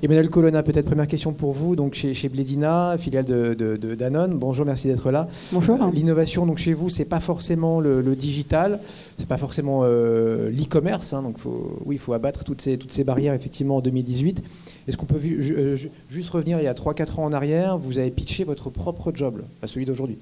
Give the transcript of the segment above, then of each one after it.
Emmanuel Colonna, peut-être première question pour vous, donc chez Blédina, filiale de Danone. Bonjour, merci d'être là. Bonjour. L'innovation, donc chez vous, c'est pas forcément le digital, c'est pas forcément l'e-commerce, hein, donc il faut abattre toutes ces barrières effectivement en 2018. Est-ce qu'on peut juste revenir il y a 3-4 ans en arrière, vous avez pitché votre propre job, pas celui d'aujourd'hui?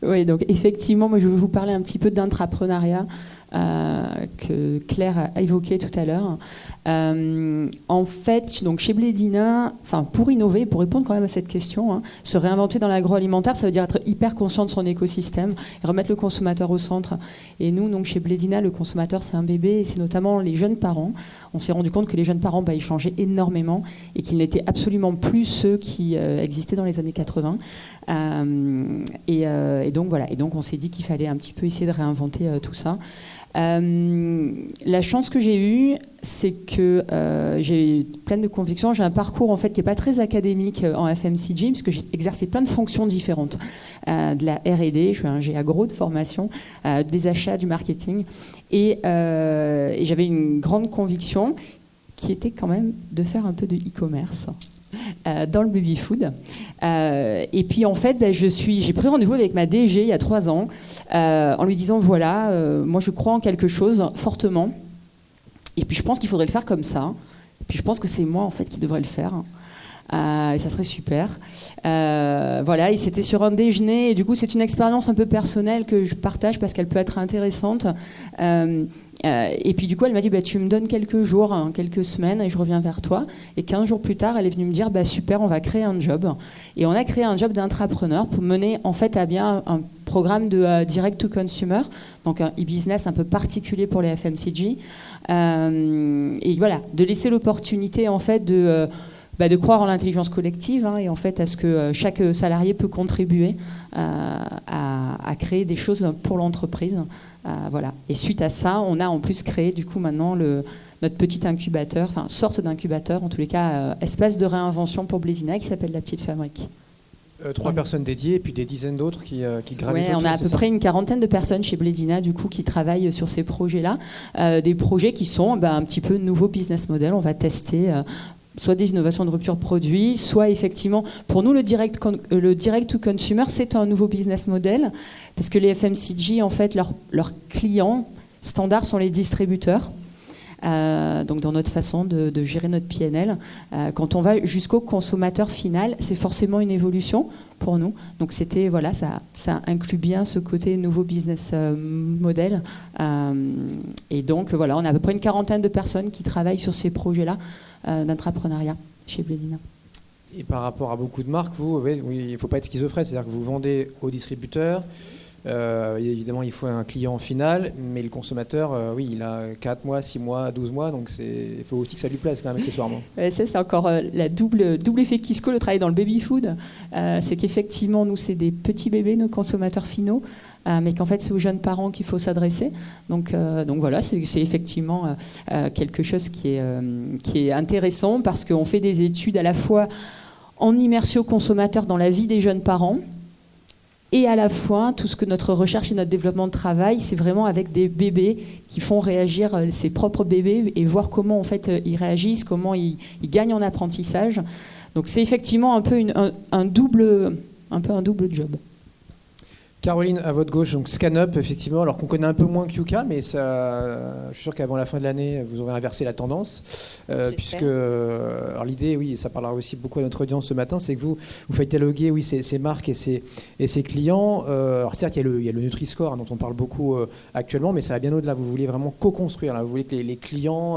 Oui, donc effectivement, moi je vais vous parler un petit peu d'intrapreneuriat que Claire a évoqué tout à l'heure. En fait, donc chez Blédina, pour innover, pour répondre quand même à cette question, hein, se réinventer dans l'agroalimentaire, ça veut dire être hyper conscient de son écosystème et remettre le consommateur au centre. Et nous, donc chez Blédina, le consommateur, c'est un bébé et c'est notamment les jeunes parents. On s'est rendu compte que les jeunes parents, ils changeaient énormément et qu'ils n'étaient absolument plus ceux qui existaient dans les années 80. Et donc voilà. Et donc on s'est dit qu'il fallait un petit peu essayer de réinventer tout ça. La chance que j'ai eue, c'est que j'ai pleine de convictions. J'ai un parcours en fait qui n'est pas très académique en FMCG, puisque j'ai exercé plein de fonctions différentes, de la R&D, je suis un agro de formation, des achats, du marketing, et j'avais une grande conviction qui était quand même de faire un peu de e-commerce. Dans le baby-food. Et puis en fait, j'ai pris rendez-vous avec ma DG il y a 3 ans en lui disant voilà, moi je crois en quelque chose fortement et puis je pense qu'il faudrait le faire comme ça. Et puis je pense que c'est moi en fait qui devrais le faire. Et ça serait super. Voilà, et c'était sur un déjeuner et du coup c'est une expérience un peu personnelle que je partage parce qu'elle peut être intéressante. Et puis du coup elle m'a dit tu me donnes quelques jours, hein, quelques semaines et je reviens vers toi. Et 15 jours plus tard elle est venue me dire super, on va créer un job. Et on a créé un job d'intrapreneur pour mener en fait à bien un programme de direct to consumer, donc un e-business un peu particulier pour les FMCG. Et voilà, de laisser l'opportunité en fait de croire en l'intelligence collective, hein, et en fait à ce que chaque salarié peut contribuer à créer des choses pour l'entreprise. Voilà. Et suite à ça, on a en plus créé du coup maintenant notre petit incubateur, sorte d'incubateur, en tous les cas espace de réinvention pour Blédina qui s'appelle La Petite Fabrique. 3 personnes dédiées et puis des dizaines d'autres qui gravitent autour. On a à peu près une quarantaine de personnes chez Blédina du coup qui travaillent sur ces projets-là, des projets qui sont un petit peu nouveaux business models. On va tester soit des innovations de rupture produit, soit effectivement, pour nous, le direct to consumer, c'est un nouveau business model, parce que les FMCG, en fait, leurs clients standards sont les distributeurs. Donc dans notre façon de gérer notre PNL, quand on va jusqu'au consommateur final, c'est forcément une évolution pour nous. Donc c'était ça inclut bien ce côté nouveau business model. Et donc voilà, on a à peu près une quarantaine de personnes qui travaillent sur ces projets-là d'intrapreneuriat chez Blédina. Et par rapport à beaucoup de marques, il ne faut pas être schizophrène, c'est-à-dire que vous vendez aux distributeurs. Évidemment, il faut un client final, mais le consommateur, il a 4 mois, 6 mois, 12 mois, donc il faut aussi que ça lui plaise quand même accessoirement. Ça, c'est encore la double effet Kisco, le travail dans le baby-food. C'est qu'effectivement, nous, c'est des petits bébés, nos consommateurs finaux, mais qu'en fait, c'est aux jeunes parents qu'il faut s'adresser. Donc voilà, c'est effectivement quelque chose qui est intéressant parce qu'on fait des études à la fois en immersion consommateur dans la vie des jeunes parents, et à la fois, tout ce que notre recherche et notre développement de travail, c'est vraiment avec des bébés qui font réagir ses propres bébés et voir comment en fait ils réagissent, comment ils gagnent en apprentissage. Donc c'est effectivement un peu un double job. Caroline, à votre gauche, donc ScanUp, effectivement, alors qu'on connaît un peu moins Qka, mais ça, je suis sûr qu'avant la fin de l'année, vous aurez inversé la tendance, puisque alors l'idée, oui, ça parlera aussi beaucoup à notre audience ce matin, c'est que vous faites dialoguer, ces marques et ces clients. Alors certes, il y a le Nutri-Score, hein, dont on parle beaucoup actuellement, mais ça va bien au-delà. Vous voulez vraiment co-construire, là. Vous voulez que les clients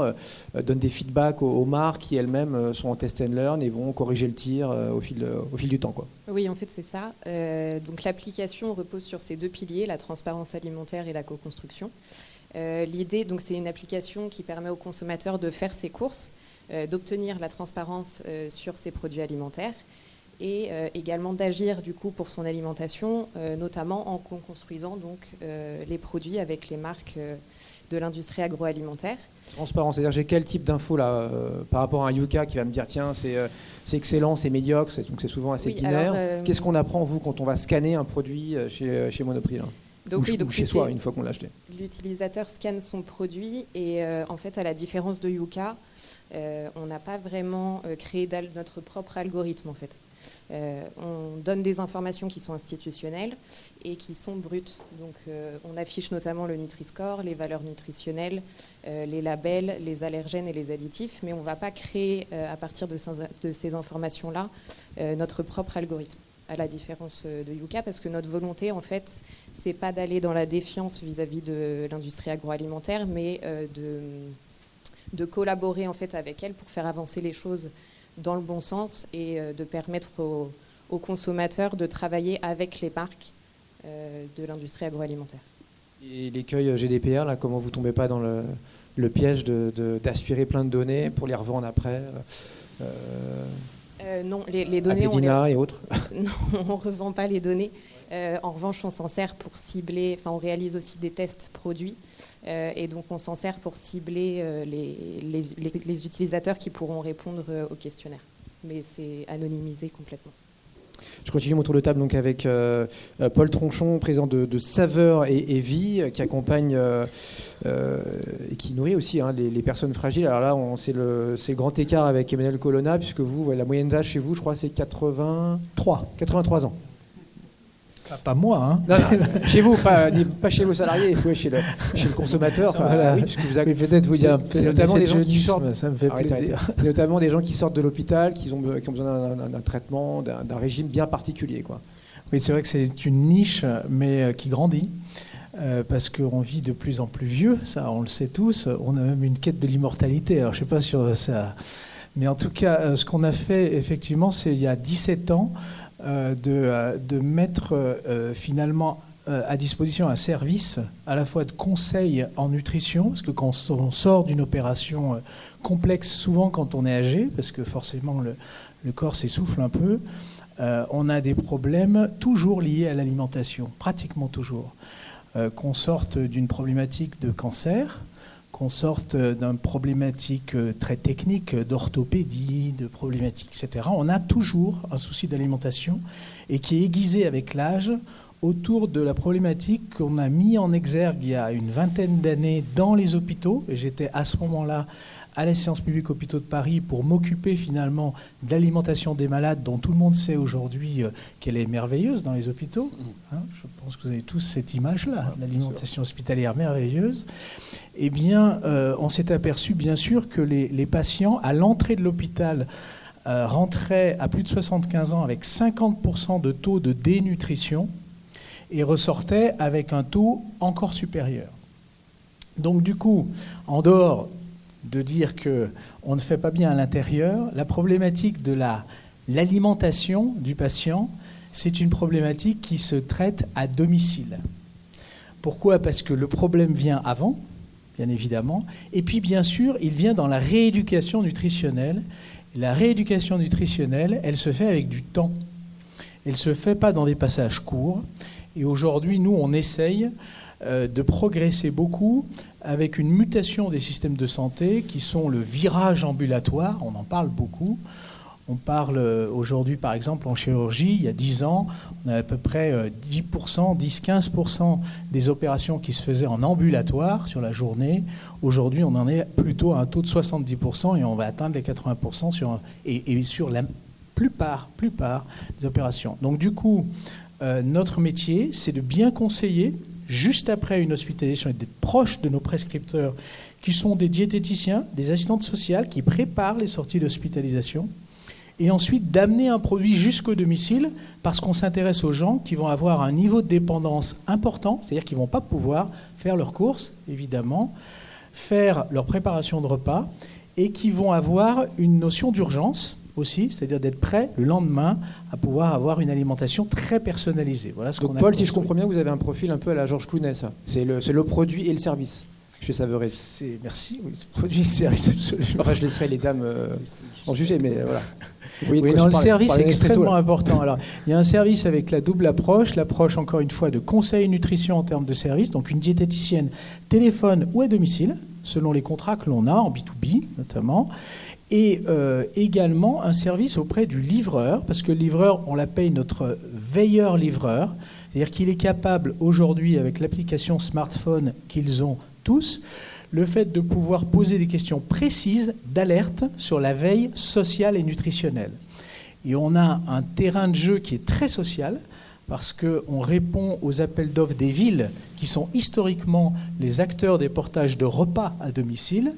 donnent des feedbacks aux marques qui elles-mêmes sont en test and learn et vont corriger le tir au fil du temps, quoi. Oui, en fait, c'est ça. Donc l'application repose sur ces 2 piliers, la transparence alimentaire et la co-construction. L'idée, donc, c'est une application qui permet aux consommateurs de faire ses courses, d'obtenir la transparence sur ses produits alimentaires et également d'agir du coup pour son alimentation, notamment en co-construisant donc les produits avec les marques de l'industrie agroalimentaire. Transparence, c'est-à-dire j'ai quel type d'infos là par rapport à un Yuka qui va me dire tiens c'est excellent, c'est médiocre, donc c'est souvent assez binaire. Qu'est-ce qu'on apprend vous quand on va scanner un produit chez Monoprix là ? Donc chez soi, une fois qu'on l'a acheté. L'utilisateur scanne son produit et en fait, à la différence de Yuka, on n'a pas vraiment créé notre propre algorithme en fait. On donne des informations qui sont institutionnelles et qui sont brutes. Donc on affiche notamment le Nutri-Score, les valeurs nutritionnelles, les labels, les allergènes et les additifs, mais on ne va pas créer à partir de ces informations-là notre propre algorithme, à la différence de Yuka, parce que notre volonté en fait, c'est pas d'aller dans la défiance vis-à-vis de l'industrie agroalimentaire, mais de collaborer en fait avec elle pour faire avancer les choses dans le bon sens et de permettre aux consommateurs de travailler avec les marques de l'industrie agroalimentaire. Et l'écueil GDPR, là, comment vous tombez pas dans le piège d'aspirer plein de données pour les revendre après Non, les données... Apedina et autres. Non, on ne revend pas les données. En revanche, on s'en sert pour cibler... Enfin, on réalise aussi des tests produits. Et donc, on s'en sert pour cibler les utilisateurs qui pourront répondre au questionnaire. Mais c'est anonymisé complètement. Je continue mon tour de table donc avec Paul Tronchon, président de Saveur et Vie, qui accompagne et qui nourrit aussi les personnes fragiles. Alors là, c'est le grand écart avec Emmanuel Colonna, puisque vous, la moyenne d'âge chez vous, je crois, c'est 83 ans. Pas moi, hein. Non, chez vous, pas chez vos salariés, chez le consommateur. Enfin, voilà. Oui, puisque vous avez peut-être vous dire. C'est notamment des gens qui sortent. Ça me fait plaisir. C'est notamment des gens qui sortent de l'hôpital, qui ont besoin d'un traitement, d'un régime bien particulier, quoi. Oui, c'est vrai que c'est une niche, mais qui grandit. Parce qu'on vit de plus en plus vieux, ça, on le sait tous. On a même une quête de l'immortalité. Alors, je ne sais pas sur ça. Mais en tout cas, ce qu'on a fait, effectivement, c'est il y a 17 ans. De mettre finalement à disposition un service à la fois de conseil en nutrition, parce que quand on sort d'une opération complexe, souvent quand on est âgé, parce que forcément le corps s'essouffle un peu, on a des problèmes toujours liés à l'alimentation, pratiquement toujours. Qu'on sorte d'une problématique de cancer, qu'on sorte d'une problématique très technique d'orthopédie, de problématiques, etc. On a toujours un souci d'alimentation et qui est aiguisé avec l'âge autour de la problématique qu'on a mis en exergue il y a une vingtaine d'années dans les hôpitaux. Et j'étais à ce moment-là à la séance publique Hôpitaux de Paris pour m'occuper finalement de l'alimentation des malades dont tout le monde sait aujourd'hui qu'elle est merveilleuse dans les hôpitaux. Hein, je pense que vous avez tous cette image-là, l'alimentation hospitalière merveilleuse. Eh bien, on s'est aperçu bien sûr que les patients à l'entrée de l'hôpital rentraient à plus de 75 ans avec 50% de taux de dénutrition et ressortaient avec un taux encore supérieur. Donc du coup, en dehors de dire qu'on ne fait pas bien à l'intérieur, la problématique de l'alimentation du patient, c'est une problématique qui se traite à domicile. Pourquoi ? Parce que le problème vient avant, bien évidemment, et puis bien sûr, il vient dans la rééducation nutritionnelle. La rééducation nutritionnelle, elle se fait avec du temps. Elle ne se fait pas dans des passages courts. Et aujourd'hui, nous, on essaye de progresser beaucoup avec une mutation des systèmes de santé qui sont le virage ambulatoire, on en parle beaucoup. On parle aujourd'hui, par exemple, en chirurgie, il y a 10 ans, on a à peu près 10%, 10-15% des opérations qui se faisaient en ambulatoire sur la journée. Aujourd'hui, on en est plutôt à un taux de 70% et on va atteindre les 80% sur la plupart des opérations. Donc du coup, notre métier, c'est de bien conseiller juste après une hospitalisation et d'être proche de nos prescripteurs qui sont des diététiciens, des assistantes sociales qui préparent les sorties d'hospitalisation et ensuite d'amener un produit jusqu'au domicile parce qu'on s'intéresse aux gens qui vont avoir un niveau de dépendance important, c'est-à-dire qu'ils ne vont pas pouvoir faire leurs courses, évidemment, faire leur préparation de repas et qui vont avoir une notion d'urgence aussi, c'est-à-dire d'être prêt le lendemain à pouvoir avoir une alimentation très personnalisée. Voilà ce Donc Paul, si je comprends bien, vous avez un profil un peu à la Georges Clooney, ça. C'est le produit et le service chez Saveur et Vie. Merci, oui, ce produit et le service, absolument. Enfin, je laisserai les dames en juger, mais voilà. Oui, non, le service est extrêmement important. Alors, il y a un service avec la double approche, l'approche encore une fois de conseil nutrition en termes de service, donc une diététicienne téléphone ou à domicile, selon les contrats que l'on a, en B2B notamment, et également un service auprès du livreur, parce que le livreur, on l'appelle notre veilleur-livreur, C'est-à-dire qu'il est capable aujourd'hui, avec l'application smartphone qu'ils ont tous, le fait de pouvoir poser des questions précises d'alerte sur la veille sociale et nutritionnelle. Et on a un terrain de jeu qui est très social, parce qu'on répond aux appels d'offres des villes, qui sont historiquement les acteurs des portages de repas à domicile,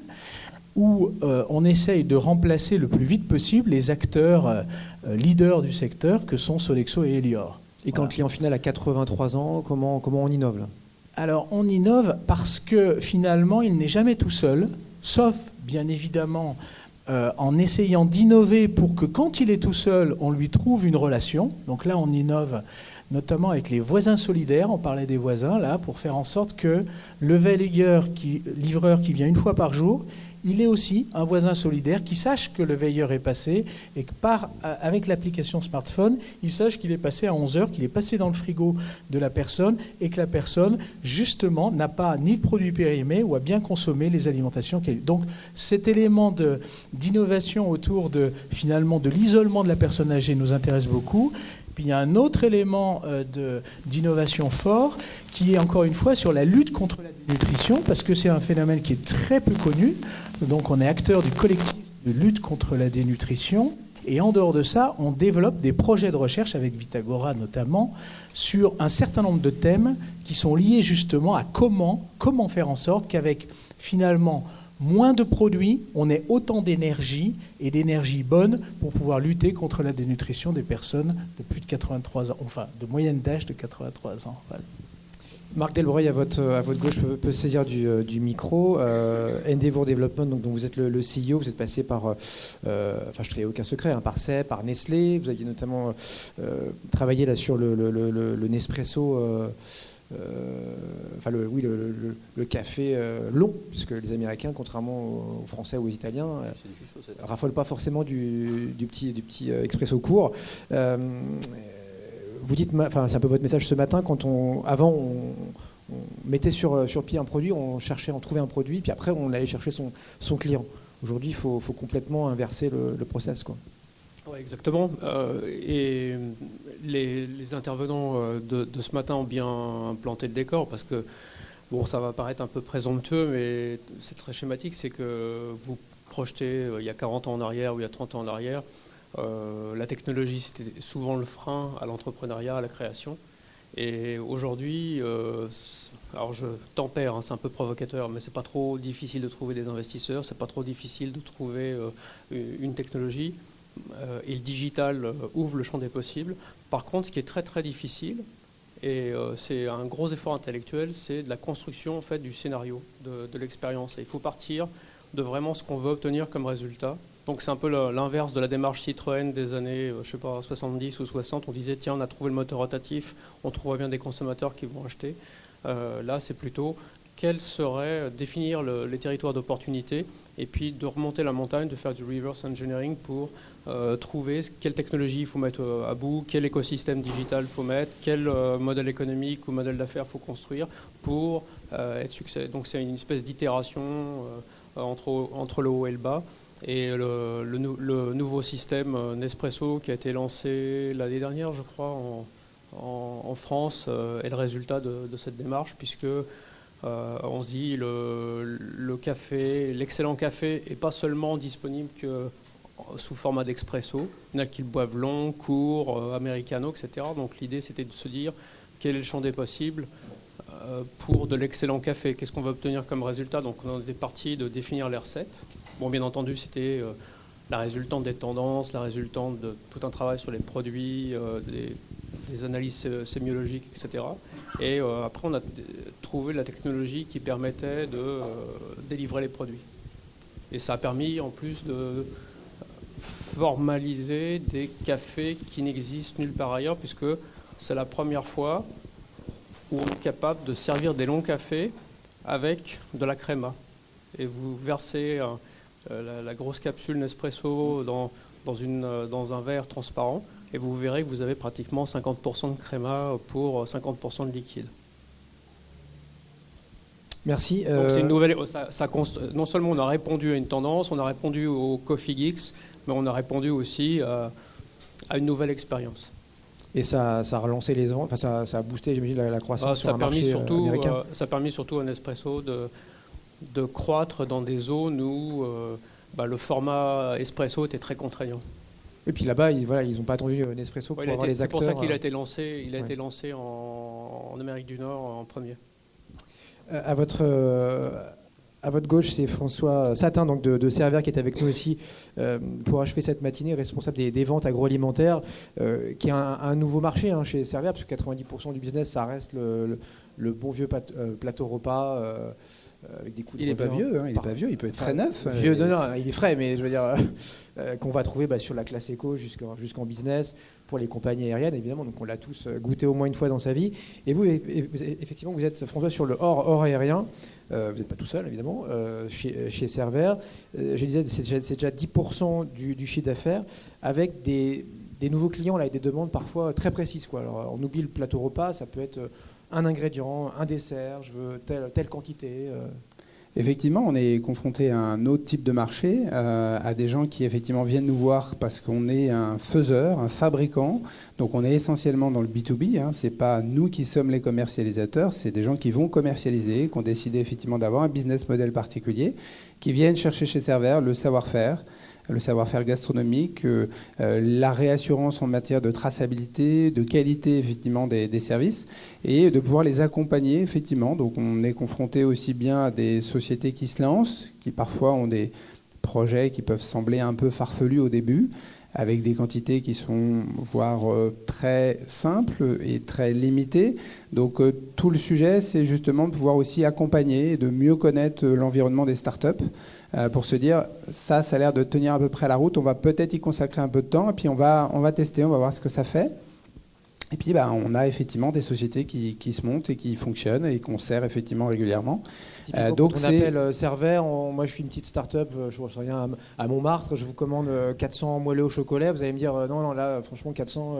où on essaye de remplacer le plus vite possible les acteurs leaders du secteur, que sont Sodexo et Elior. Et quand le client final a 83 ans, comment on innove là ? Alors on innove parce que finalement il n'est jamais tout seul, sauf bien évidemment en essayant d'innover pour que quand il est tout seul, on lui trouve une relation. Donc là on innove notamment avec les voisins solidaires, on parlait des voisins là, pour faire en sorte que le livreur qui vient une fois par jour, il est aussi un voisin solidaire qui sache que le veilleur est passé et que avec l'application smartphone, il sache qu'il est passé à 11h, qu'il est passé dans le frigo de la personne et que la personne, justement, n'a pas ni de produits périmés ou a bien consommé les alimentations qu'elle... Donc cet élément d'innovation autour finalement de l'isolement de la personne âgée nous intéresse beaucoup. Puis il y a un autre élément d'innovation fort qui est encore une fois sur la lutte contre la dénutrition, parce que c'est un phénomène qui est très peu connu. Donc on est acteur du collectif de lutte contre la dénutrition. Et en dehors de ça, on développe des projets de recherche avec Vitagora notamment sur un certain nombre de thèmes qui sont liés justement à comment faire en sorte qu'avec finalement moins de produits, on ait autant d'énergie et d'énergie bonne pour pouvoir lutter contre la dénutrition des personnes de plus de 83 ans, enfin de moyenne d'âge de 83 ans. Voilà. Marc Delbreuil, à votre gauche, peut saisir du micro. Endeavour Development, dont vous êtes le CEO, vous êtes passé par, je ne trahis aucun secret, par CEP, par Nestlé. Vous aviez notamment travaillé là sur le Nespresso. Le café long, puisque les Américains, contrairement aux Français ou aux Italiens, raffolent pas forcément du petit expresso court. Vous dites, c'est un peu votre message ce matin, avant on mettait sur pied un produit, on trouvait un produit, puis après on allait chercher son client. Aujourd'hui, il faut complètement inverser le process, quoi. Ouais, exactement. Et les intervenants de ce matin ont bien planté le décor, parce que bon, ça va paraître un peu présomptueux, mais c'est très schématique. C'est que vous projetez il y a 40 ans en arrière ou il y a 30 ans en arrière, la technologie c'était souvent le frein à l'entrepreneuriat, à la création. Et aujourd'hui, alors je tempère, c'est un peu provocateur, mais c'est pas trop difficile de trouver des investisseurs, c'est pas trop difficile de trouver une technologie. Et le digital ouvre le champ des possibles. Par contre, ce qui est très très difficile, et c'est un gros effort intellectuel, c'est de la construction en fait, du scénario, de l'expérience. Et il faut partir de vraiment ce qu'on veut obtenir comme résultat. Donc c'est un peu l'inverse de la démarche Citroën des années 70 ou 60. On disait, tiens, on a trouvé le moteur rotatif, on trouvera bien des consommateurs qui vont acheter. Là, c'est plutôt quel serait définir les territoires d'opportunité et puis de remonter la montagne, de faire du reverse engineering pour trouver quelle technologie il faut mettre à bout, quel écosystème digital il faut mettre, quel modèle économique ou modèle d'affaires il faut construire pour être succès. Donc c'est une espèce d'itération entre le haut et le bas. Et le nouveau système Nespresso qui a été lancé l'année dernière, je crois, en France, est le résultat de cette démarche, puisque on se dit le café, l'excellent café n'est pas seulement disponible que sous format d'expresso. Il y en a qui le boivent long, court, americano, etc. Donc l'idée c'était de se dire quel est le champ des possibles pour de l'excellent café. Qu'est-ce qu'on va obtenir comme résultat? Donc on est parti de définir les recettes. Bon, bien entendu, c'était la résultante des tendances, la résultante de tout un travail sur les produits, des analyses sémiologiques, etc. Et après, on a trouvé la technologie qui permettait de délivrer les produits. Et ça a permis, en plus, de formaliser des cafés qui n'existent nulle part ailleurs, puisque c'est la première fois où on est capable de servir des longs cafés avec de la créma. Et vous versez la grosse capsule Nespresso dans un verre transparent, et vous verrez que vous avez pratiquement 50% de créma pour 50% de liquide. Merci. Donc c'est une nouvelle. Non seulement on a répondu à une tendance, on a répondu au Coffee Geeks, mais on a répondu aussi à une nouvelle expérience. Et ça a relancé les ventes, enfin ça a boosté, j'imagine, la croissance sur un marché américain. Ça a permis surtout à Nespresso de croître dans des zones où le format espresso était très contraignant. Et puis là-bas, ils n'ont pas attendu Nespresso pour avoir les acteurs. C'est pour ça qu'il a été lancé. Il a été lancé en Amérique du Nord en premier. À votre gauche, c'est François Satin, donc de Servair, qui est avec nous aussi pour achever cette matinée, responsable des ventes agroalimentaires, qui est un nouveau marché chez Servair, parce que 90% du business, ça reste le bon vieux plateau repas. Avec des coups de il n'est pas vieux, il est pas vieux, il peut être très neuf. Vieux, non, il est frais, mais je veux dire qu'on va trouver sur la classe éco jusqu'en business, pour les compagnies aériennes, évidemment. Donc on l'a tous goûté au moins une fois dans sa vie. Et vous, effectivement, vous êtes, François, sur le hors aérien. Vous n'êtes pas tout seul, évidemment, chez Servair. Je disais, c'est déjà 10% du chiffre d'affaires, avec des nouveaux clients là, et des demandes parfois très précises, quoi. Alors, on oublie le plateau repas, ça peut être un ingrédient, un dessert, je veux telle quantité. Effectivement, on est confronté à un autre type de marché, à des gens qui effectivement viennent nous voir parce qu'on est un faiseur, un fabricant. Donc on est essentiellement dans le B2B. C'est pas nous qui sommes les commercialisateurs, c'est des gens qui vont commercialiser, qui ont décidé effectivement d'avoir un business model particulier, qui viennent chercher chez Servair le savoir-faire gastronomique, la réassurance en matière de traçabilité, de qualité effectivement des services, et de pouvoir les accompagner effectivement. Donc on est confronté aussi bien à des sociétés qui se lancent, qui parfois ont des projets qui peuvent sembler un peu farfelus au début, avec des quantités qui sont voire très simples et très limitées. Donc tout le sujet, c'est justement de pouvoir aussi accompagner et de mieux connaître l'environnement des startups, pour se dire, ça a l'air de tenir à peu près la route, on va peut-être y consacrer un peu de temps, et puis on va tester, on va voir ce que ça fait. Et puis on a effectivement des sociétés qui se montent et qui fonctionnent et qu'on sert effectivement régulièrement. Donc on appelle Servair, moi je suis une petite start-up, je ne sais rien, à Montmartre, je vous commande 400 moelleux au chocolat, vous allez me dire non là franchement 400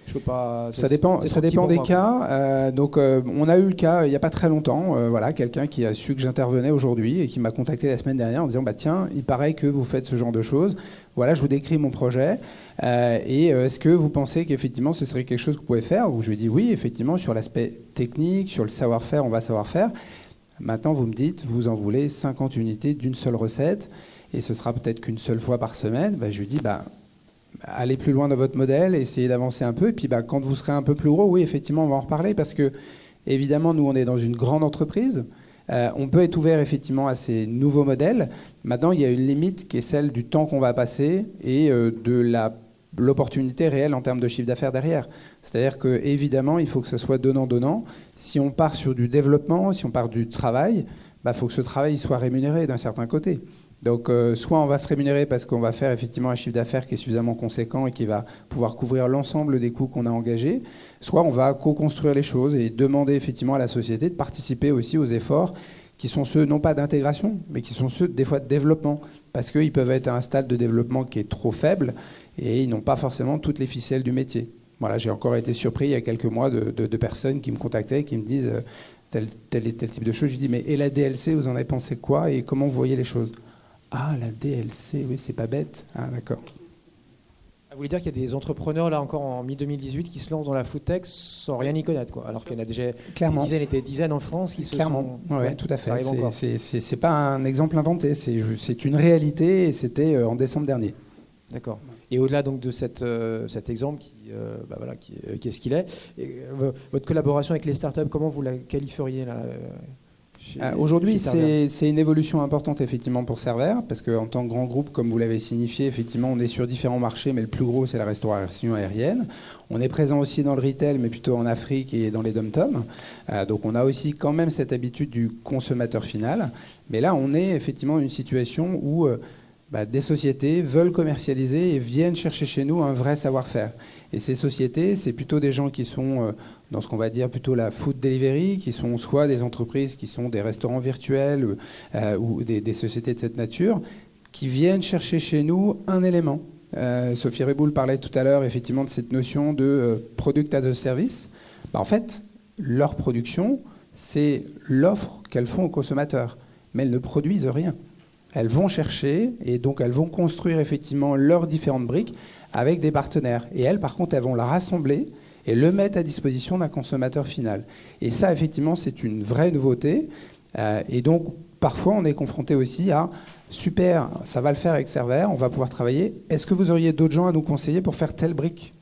je peux pas. Ça dépend des cas. Donc on a eu le cas il n'y a pas très longtemps, quelqu'un qui a su que j'intervenais aujourd'hui et qui m'a contacté la semaine dernière en disant tiens, il paraît que vous faites ce genre de choses. Voilà, je vous décris mon projet. Et est-ce que vous pensez qu'effectivement ce serait quelque chose que vous pouvez faire? Je lui ai dit oui, effectivement, sur l'aspect technique, sur le savoir-faire, on va savoir faire. Maintenant, vous me dites, vous en voulez 50 unités d'une seule recette et ce sera peut-être qu'une seule fois par semaine. Je lui dis allez plus loin dans votre modèle, essayez d'avancer un peu. Et puis quand vous serez un peu plus gros, oui, effectivement, on va en reparler parce que, évidemment, nous, on est dans une grande entreprise. On peut être ouvert effectivement à ces nouveaux modèles. Maintenant, il y a une limite qui est celle du temps qu'on va passer et de l'opportunité réelle en termes de chiffre d'affaires derrière. C'est-à-dire qu'évidemment, il faut que ça soit donnant-donnant. Si on part sur du développement, si on part du travail, faut que ce travail soit rémunéré d'un certain côté. Donc, soit on va se rémunérer parce qu'on va faire effectivement un chiffre d'affaires qui est suffisamment conséquent et qui va pouvoir couvrir l'ensemble des coûts qu'on a engagés, soit on va co-construire les choses et demander effectivement à la société de participer aussi aux efforts qui sont ceux, non pas d'intégration, mais qui sont ceux des fois de développement, parce qu'ils peuvent être à un stade de développement qui est trop faible et ils n'ont pas forcément toutes les ficelles du métier. Voilà, j'ai encore été surpris il y a quelques mois de personnes qui me contactaient et qui me disent tel type de choses. Je dis mais et la DLC, vous en avez pensé quoi et comment vous voyez les choses? Ah, la DLC, oui, c'est pas bête. Ah, d'accord. Vous voulez dire qu'il y a des entrepreneurs, là, encore en mi-2018, qui se lancent dans la food tech sans rien y connaître, quoi. Alors qu'il y en a déjà des dizaines en France qui se Clairement, sont... oui, tout à fait. C'est pas un exemple inventé, c'est une réalité et c'était en décembre dernier. D'accord. Et au-delà donc de cet exemple qui est ce qu'il est, votre collaboration avec les startups, comment vous la qualifieriez là Aujourd'hui, c'est une évolution importante effectivement pour Servair, parce qu'en tant que grand groupe, comme vous l'avez signifié, effectivement, on est sur différents marchés, mais le plus gros, c'est la restauration aérienne. On est présent aussi dans le retail, mais plutôt en Afrique et dans les dom-toms. Donc on a aussi quand même cette habitude du consommateur final. Mais là, on est effectivement dans une situation où des sociétés veulent commercialiser et viennent chercher chez nous un vrai savoir-faire. Et ces sociétés, c'est plutôt des gens qui sont dans ce qu'on va dire plutôt la food delivery, qui sont soit des entreprises qui sont des restaurants virtuels ou des sociétés de cette nature, qui viennent chercher chez nous un élément. Sophie Reboul parlait tout à l'heure effectivement de cette notion de product as a service. En fait, leur production, c'est l'offre qu'elles font aux consommateurs, mais elles ne produisent rien. Elles vont chercher et donc elles vont construire effectivement leurs différentes briques avec des partenaires. Et elles, par contre, elles vont la rassembler et le mettre à disposition d'un consommateur final. Et ça, effectivement, c'est une vraie nouveauté. Et donc, parfois, on est confronté aussi à « super, ça va le faire avec Server, on va pouvoir travailler. Est-ce que vous auriez d'autres gens à nous conseiller pour faire telle brique ?»